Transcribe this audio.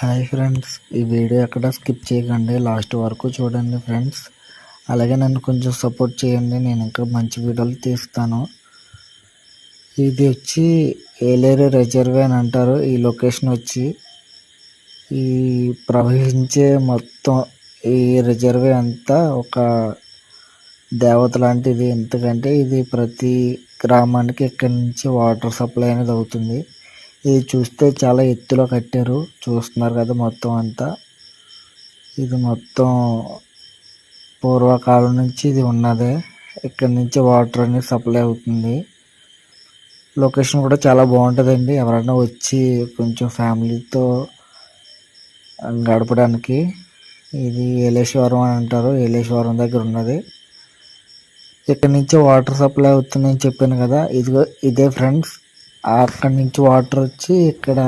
Hi friends, ఈ video ఎక్కడ skip చేయకండి, లాస్ట్ వరకు చూడండి ఫ్రెండ్స్. అలాగే నన్ను కొంచెం సపోర్ట్ చేయండి, నేను ఇంకా మంచి వీడియోలు తీస్తాను. ఇది వచ్చి ఏలేరు రిజర్వే అని అంటారు. ఈ లొకేషన్ వచ్చి ఈ ప్రవహించే మొత్తం ఈ రిజర్వే అంతా ఒక దేవత లాంటిది. ఎందుకంటే ఇది ప్రతి గ్రామానికి ఇక్కడి నుంచి వాటర్ సప్లై అనేది అవుతుంది. ఇది చూస్తే చాలా ఎత్తులో కట్టారు, చూస్తున్నారు కదా మొత్తం అంతా. ఇది మొత్తం పూర్వకాలం నుంచి ఇది ఉన్నదే. ఇక్కడి నుంచి వాటర్ అనేది సప్లై అవుతుంది. లొకేషన్ కూడా చాలా బాగుంటుందండి, ఎవరైనా వచ్చి కొంచెం ఫ్యామిలీతో గడపడానికి. ఇది ఏలేశ్వరం అని అంటారు, ఏలేశ్వరం దగ్గర ఉన్నది. ఇక్కడి నుంచి వాటర్ సప్లై అవుతుందని చెప్పాను కదా, ఇదే ఫ్రెండ్స్. అక్కడి నుంచి వాటర్ వచ్చి ఇక్కడ